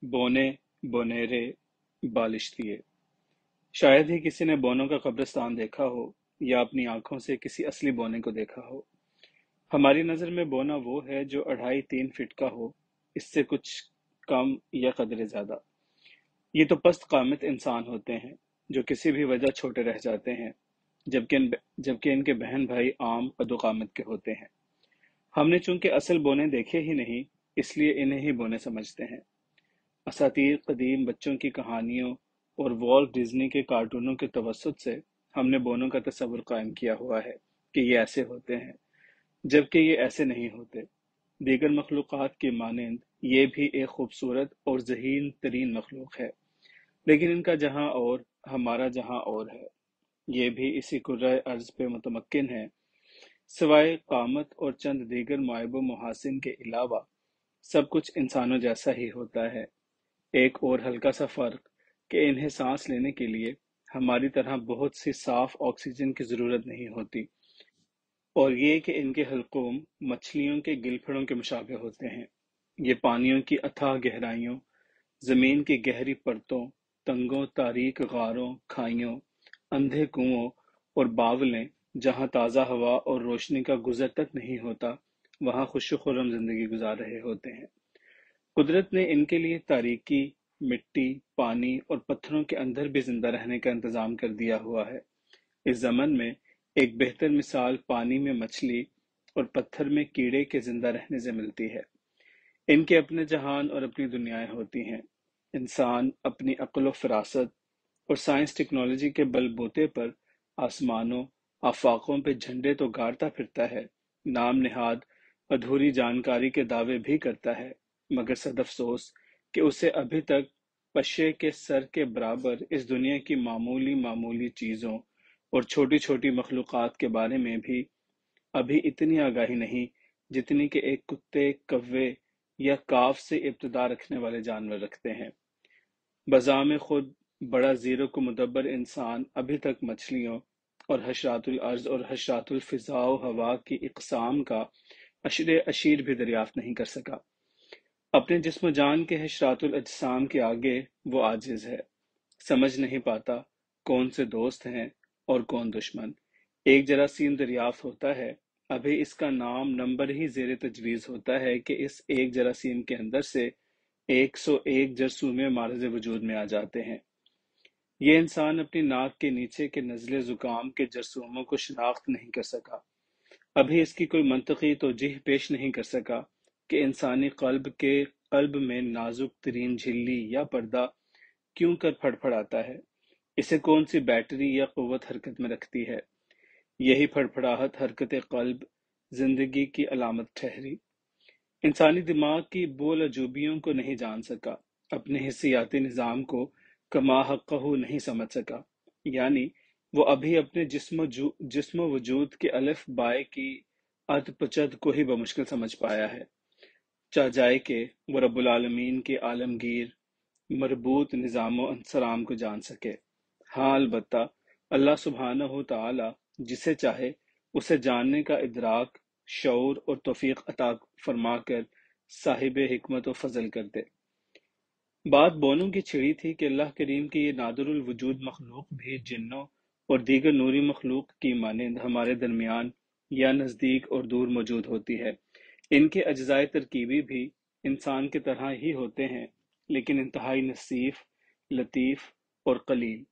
बोने बोनेरे बालिश्तिए। शायद ही किसी ने बोनों का कब्रिस्तान देखा हो या अपनी आंखों से किसी असली बोने को देखा हो। हमारी नज़र में बोना वो है जो 2.5-3 फीट का हो, इससे कुछ कम या कदरे ज्यादा। ये तो पस्त कामित इंसान होते हैं जो किसी भी वजह छोटे रह जाते हैं, जबकि इनके बहन भाई आम कदो कामत के होते हैं। हमने चूंकि असल बोने देखे ही नहीं, इसलिए इन्हें ही बोने समझते हैं। असातीर कदीम बच्चों की कहानियों और वॉल्ट डिज्नी के कार्टूनों के तवसुत से हमने बोनों का तस्वुर कायम किया हुआ है कि ये ऐसे होते हैं, जबकि ये ऐसे नहीं होते। दीगर मखलूक़ात की मानंद ये भी एक खूबसूरत और ज़हीन तरीन मखलूक है, लेकिन इनका जहाँ और हमारा जहाँ और है। ये भी इसी कुर्रा अर्ज पे मुतमक्किन है। सिवाय कामत और चंद दीगर मायब मुहासिन के अलावा सब कुछ इंसानों जैसा ही होता है। एक और हल्का सा फर्क कि इन्हें सांस लेने के लिए हमारी तरह बहुत सी साफ ऑक्सीजन की जरूरत नहीं होती, और ये कि इनके हल्कों मछलियों के गिलफड़ों के मुशाबे होते हैं। ये पानियों की अथाह गहराइयों, जमीन की गहरी परतों, तंगों तारीक गारों, खाइयों, अंधे कुओं और बावलें, जहाँ ताज़ा हवा और रोशनी का गुजर तक नहीं होता, वहाँ खुश खुर्रम जिंदगी गुजार रहे होते हैं। कुदरत ने इनके लिए तारीकी, मिट्टी, पानी और पत्थरों के अंदर भी जिंदा रहने का इंतजाम कर दिया हुआ है। इस ज़मन में एक बेहतर मिसाल पानी में मछली और पत्थर में कीड़े के जिंदा रहने से मिलती है। इनके अपने जहान और अपनी दुनियाएं होती हैं। इंसान अपनी अक्ल व फरासत और साइंस टेक्नोलॉजी के बलबूते पर आसमानों, आफाकों पे झंडे तो गाड़ता फिरता है, नाम नेहाद अधूरी जानकारी के दावे भी करता है, मगर सदअफसोस कि उसे अभी तक पशे के सर के बराबर इस दुनिया की मामूली मामूली चीज़ों और छोटी छोटी मखलूक़ात के बारे में भी अभी इतनी आगाही नहीं जितनी कि एक कुत्ते, कव्वे या काफ से इब्तिदा रखने वाले जानवर रखते हैं। बज़ाम खुद बड़ा ज़ीरो को मुदब्बर इंसान अभी तक मछलियों और हशरातुल अर्ज़ और हशरातुल फ़िज़ा व हवा की इक़साम का अशरे अशीर भी दरियाफ़्त नहीं कर सका। अपने जिस्म जान के हशरातुल अजसाम के आगे वो आजिज़ है, समझ नहीं पाता कौन से दोस्त हैं और कौन दुश्मन। एक जरासीम दरियाफ्त होता है, अभी इसका नाम नंबर ही ज़ेर तजवीज़ होता है कि इस एक जरासीम के अंदर से 101 जरसूमे मारज़ वजूद में आ जाते हैं। ये इंसान अपनी नाक के नीचे के नज़ले ज़ुकाम के जरसूमों को शिनाख्त नहीं कर सका। अभी इसकी कोई मंतकी तौजीह पेश नहीं कर सका कि इंसानी कल्ब में नाजुक तरीन झिल्ली या पर्दा क्यों कर फड़फड़ाता है, इसे कौन सी बैटरी या कुव्वत हरकत में रखती है। यही फड़फड़ाहट हरकत कल्ब जिंदगी की अलामत ठहरी। इंसानी दिमाग की बोल अजूबियों को नहीं जान सका, अपने हिस्सियाती निज़ाम को कमा हक़्क़हू नहीं समझ सका, यानी वो अभी अपने जिस्म वजूद के अलिफ बाय की अद पचद को ही बमुश्किल समझ पाया है। चाह जाए कि वो रब्बुल आलमीन के आलमगीर मरबूत निज़ामो सलाम को जान सके। हाँ, अलबत्ता अल्लाह सुब्हानहू तआला जिसे चाहे उसे जानने का इदराक, शऊर और तौफीक अता फरमाकर साहिब हिकमत व फजल कर दे। बात बोनों की छिड़ी थी कि अल्लाह करीम की ये नादिरुल वजूद मखलूक भी जिन्नों और दीगर नूरी मखलूक की मानंद हमारे दरमियान या नज़दीक और दूर मौजूद होती है। इनके अज्जाए तरकीबी भी इंसान की तरह ही होते हैं, लेकिन इंतहाई नसीफ, लतीफ़ और कलील।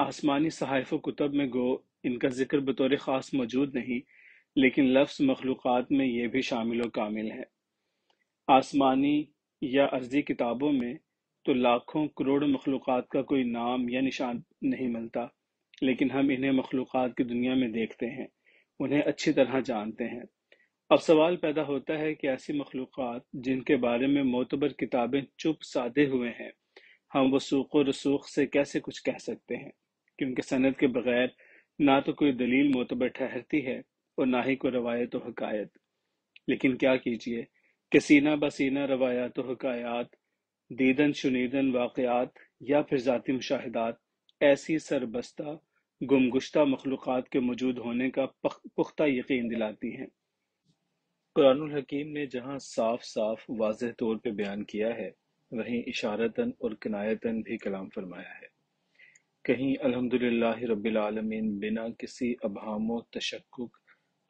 आसमानी सहाइफ कुतब में गो इनका जिक्र बतौर ख़ास मौजूद नहीं, लेकिन लफ्ज़ मखलूक़ात में ये भी शामिल व कामिल है। आसमानी या अर्ज़ी किताबों में तो लाखों करोड़ों मखलूक़ात का कोई नाम या निशान नहीं मिलता, लेकिन हम इन्हें मखलूक़ात की दुनिया में देखते हैं, उन्हें अच्छी तरह जानते हैं। अब सवाल पैदा होता है कि ऐसी मखलूक़ात जिनके बारे में मोतबर किताबें चुप साधे हुए हैं, हम वसूक़ व रसूख़ से कैसे कुछ कह सकते हैं, क्योंकि सनद के बगैर ना तो कोई दलील मोतबर ठहरती है और ना ही कोई रवायत व हकायत। लेकिन क्या कीजिए कि सीना बसीना रवायात व हकायात, दीदन शुनीदन वाक़यात या फिर ज़ाती मुशाहिदात ऐसी सरबस्ता गुमगुश्ता मखलूक़ात के मौजूद होने का पुख्ता यकीन दिलाती हैं। قرآن الحکیم نے جہاں صاف صاف واضح طور پہ بیان کیا ہے، وہیں اشارتاً اور کنایتاً بھی کلام فرمایا ہے۔ کہیں الحمدللہ رب العالمین بنا کسی ابہام و تشکک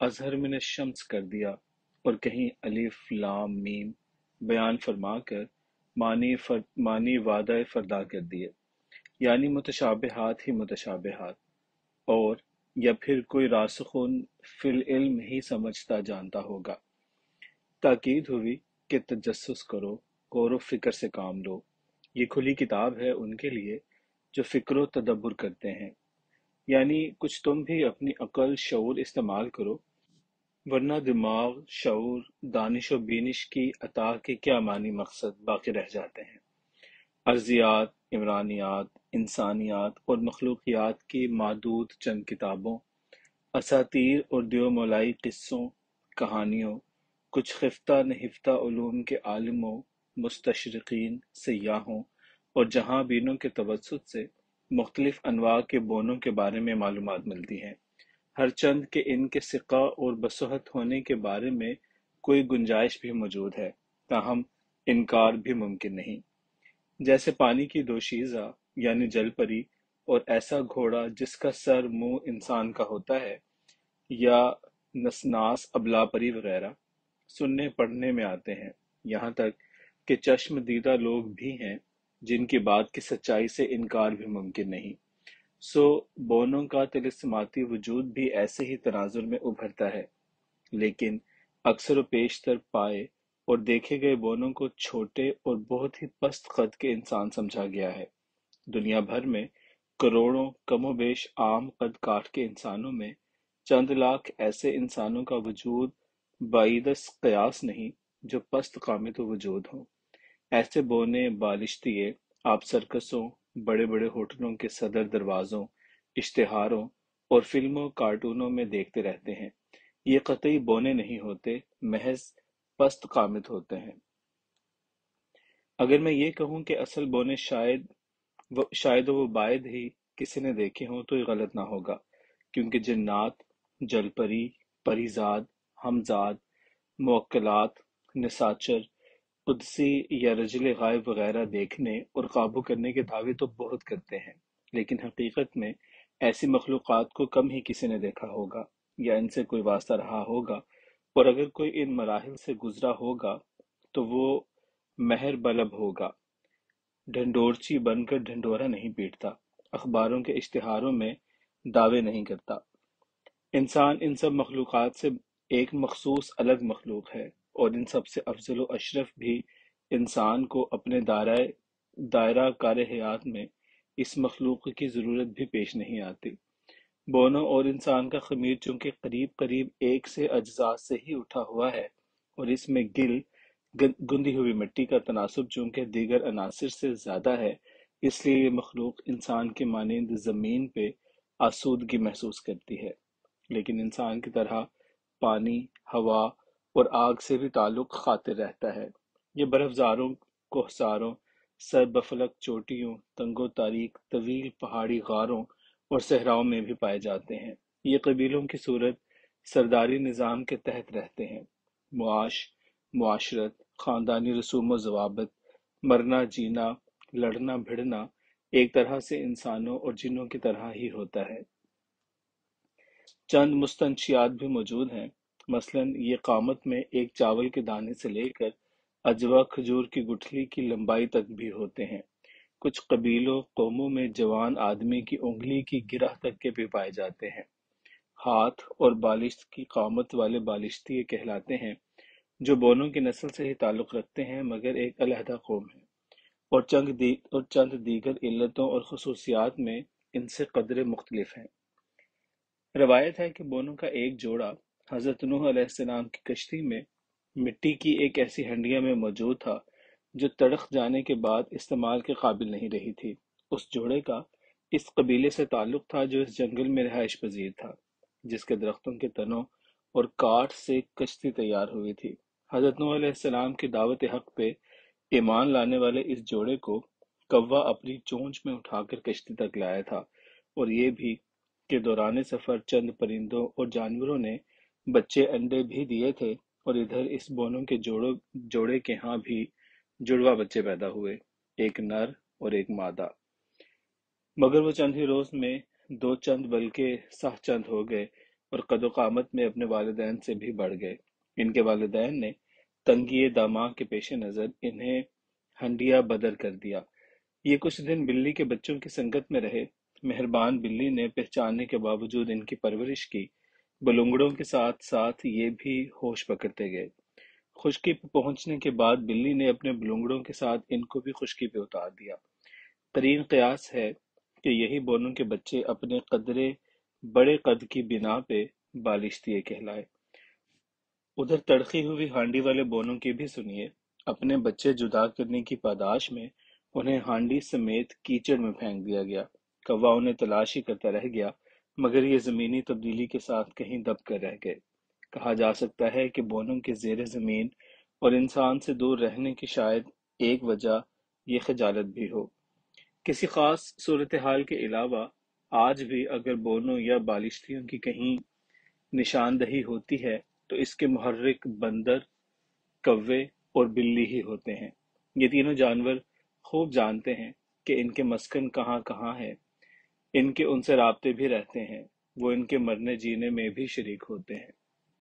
اظہر من الشمس کر دیا، اور کہیں الف لام میم بیان فرما کر معنی وعدہ فردا کر دیے، یعنی متشابہات ہی متشابہات، اور یا پھر کوئی راسخون فی العلم ہی سمجھتا جانتا ہوگا۔ تاکید ہوئی کہ تجسس کرو، غور و فکر سے کام لو۔ یہ کھلی کتاب ہے ان کے لیے جو فکر و تدبر کرتے ہیں، یعنی کچھ تم بھی اپنی عقل شعور استعمال کرو، ورنہ دماغ شعور دانش و بینش کی عطا کے کیا معنی مقصد باقی رہ جاتے ہیں۔ ارضیات، عمرانیات، انسانیات اور مخلوقیات کی معدود چند کتابوں، اساطیر اور دیو مولائی قصوں، کہانیوں، کچھ خفتہ نہفتہ علوم کے عالموں، مستشرقین، سیاحوں اور جہاں بینوں کے توسط سے مختلف انواع کے بونوں کے بارے میں معلومات ملتی ہیں، ہر چند کہ ان کے ثقہ اور بصحت ہونے کے بارے میں کوئی گنجائش بھی موجود ہے، تاہم انکار بھی ممکن نہیں۔ جیسے پانی کی دوشیزہ یعنی جل پری، اور ایسا گھوڑا جس کا سر منہ انسان کا ہوتا ہے، یا نسناس ابلا پری وغیرہ سننے پڑھنے میں آتے ہیں، یہاں تک کہ چشم دیدہ لوگ بھی ہیں جن کی بات کی سچائی سے انکار بھی ممکن نہیں۔ سو بونوں کا طلسماتی وجود بھی ایسے ہی تناظر میں ابھرتا ہے، لیکن اکثر و بیشتر پائے اور دیکھے گئے بونوں کو چھوٹے اور بہت ہی پست قد کے انسان سمجھا گیا ہے۔ دنیا بھر میں کروڑوں کم و بیش عام قد کاٹ کے انسانوں میں چند لاکھ ایسے انسانوں کا وجود بعیدس قیاس نہیں جو پست قامت و وجود ہوں۔ ایسے بونے بالشتیے آپ سرکسوں، بڑے بڑے ہوٹلوں کے صدر دروازوں، اشتہاروں اور فلموں کارٹونوں میں دیکھتے رہتے ہیں۔ یہ قطعی بونے نہیں ہوتے، محض پست قامت ہوتے ہیں۔ اگر میں یہ کہوں کہ اصل بونے شاید وہ باید ہی کسی نے دیکھے ہوں تو یہ غلط نہ ہوگا، کیونکہ جنات، جل پری، پریزاد، ہمزاد، موکلات، نساچر، قدسی یا رجل غائب وغیرہ دیکھنے اور قابو کرنے کے دعوے تو بہت کرتے ہیں، لیکن حقیقت میں ایسی مخلوقات کو کم ہی کسی نے دیکھا ہوگا یا ان سے کوئی واسطہ رہا ہوگا، اور اگر کوئی ان مراحل سے گزرا ہوگا تو وہ مہر بلب ہوگا، ڈھنڈورچی بن کر ڈھنڈورا نہیں پیٹتا، اخباروں کے اشتہاروں میں دعوے نہیں کرتا۔ انسان ان سب مخلوقات سے ایک مخصوص الگ مخلوق ہے، اور ان سب سے افضل و اشرف بھی انسان کو اپنے دائرہ کار حیات میں اس مخلوق کی ضرورت بھی پیش نہیں آتی۔ بونوں اور انسان کا خمیر چونکہ قریب قریب ایک سے اجزاء سے ہی اٹھا ہوا ہے، اور اس میں گندی ہوئی مٹی کا تناسب چونکہ دیگر عناصر سے زیادہ ہے، اس لیے یہ مخلوق انسان کے مانند زمین پہ آسودگی محسوس کرتی ہے، لیکن انسان کی طرح پانی، ہوا اور آگ سے بھی تعلق خاطر رہتا ہے۔ یہ برفزاروں، کوہساروں، سر بفلک چوٹیوں، تنگ و تاریک طویل پہاڑی غاروں اور صحراؤں میں بھی پائے جاتے ہیں۔ یہ قبیلوں کی صورت سرداری نظام کے تحت رہتے ہیں۔ معاشرت، خاندانی رسوم و ضوابط، مرنا جینا، لڑنا بھڑنا ایک طرح سے انسانوں اور جنوں کی طرح ہی ہوتا ہے۔ چند مستنشیات بھی موجود ہیں، مثلاً یہ قامت میں ایک چاول کے دانے سے لے کر اجوا کھجور کی گٹھلی کی لمبائی تک بھی ہوتے ہیں۔ کچھ قبیلوں قوموں میں جوان آدمی کی انگلی کی گرہ تک کے بھی پائے جاتے ہیں۔ ہاتھ اور بالشت کی قامت والے بالشتیے کہلاتے ہیں، جو بونوں کی نسل سے ہی تعلق رکھتے ہیں مگر ایک علیحدہ قوم ہے، اور چند دیگر علتوں اور خصوصیات میں ان سے قدرے مختلف ہیں۔ روایت ہے کہ بونوں کا ایک جوڑا حضرت نوح علیہ السلام کی کشتی میں مٹی کی ایک ایسی ہنڈیا میں موجود تھا جو تڑخ جانے کے بعد استعمال کے قابل نہیں رہی تھی۔ اس جوڑے کا اس قبیلے سے تعلق تھا جو اس جنگل میں رہائش پذیر تھا، جس کے درختوں کے تنوں اور کاٹ سے کشتی تیار ہوئی تھی۔ حضرت نوح علیہ السلام کی دعوت حق پہ ایمان لانے والے اس جوڑے کو کوا اپنی چونچ میں اٹھا کر کشتی تک لایا تھا، اور یہ بھی کہ دوران سفر چند پرندوں اور جانوروں نے بچے انڈے بھی دیے تھے، और इधर इस बोनों के जोड़े के यहाँ भी जुड़वा बच्चे पैदा हुए, एक नर और एक मादा। मगर वो चंद ही रोज में दो चंद बल्कि साह चंद हो गए और कदो-कामत में अपने वालिदैन से भी बढ़ गए। इनके वालिदैन ने तंगिए दामाग के पेश नज़र इन्हें हंडिया बदर कर दिया। ये कुछ दिन बिल्ली के बच्चों की संगत में रहे। मेहरबान बिल्ली ने पहचानने के बावजूद इनकी परवरिश की। बलूंगड़ों के साथ साथ ये भी होश पकड़ते गए। खुशकी पे पहुंचने के बाद बिल्ली ने अपने बलूंगड़ों के साथ इनको भी खुशकी पे उतार दिया। तरीन कयास है कि यही बोनों के बच्चे अपने कदरे बड़े कद की बिना पे बालिश्तिए कहलाए। उधर तड़की हुई हांडी वाले बोनों की भी सुनिए। अपने बच्चे जुदा करने की पादाश में उन्हें हांडी समेत कीचड़ में फेंक दिया गया। कौवा उन्हें तलाशी करता रह गया, मगर ये जमीनी तब्दीली के साथ कहीं दब कर रह गए। कहा जा सकता है कि बोनों के जेर जमीन और इंसान से दूर रहने की शायद एक वजह ये खजालत भी हो। किसी खास सूरत-हाल के अलावा आज भी अगर बोनों या बालिश्तियों की कहीं निशानदही होती है तो इसके मुहर्रिक बंदर, कौवे और बिल्ली ही होते हैं। ये तीनों जानवर खूब जानते हैं कि इनके मस्कन कहाँ कहाँ है। इनके उनसे राब्ते भी रहते हैं। वो इनके मरने जीने में भी शरीक होते हैं।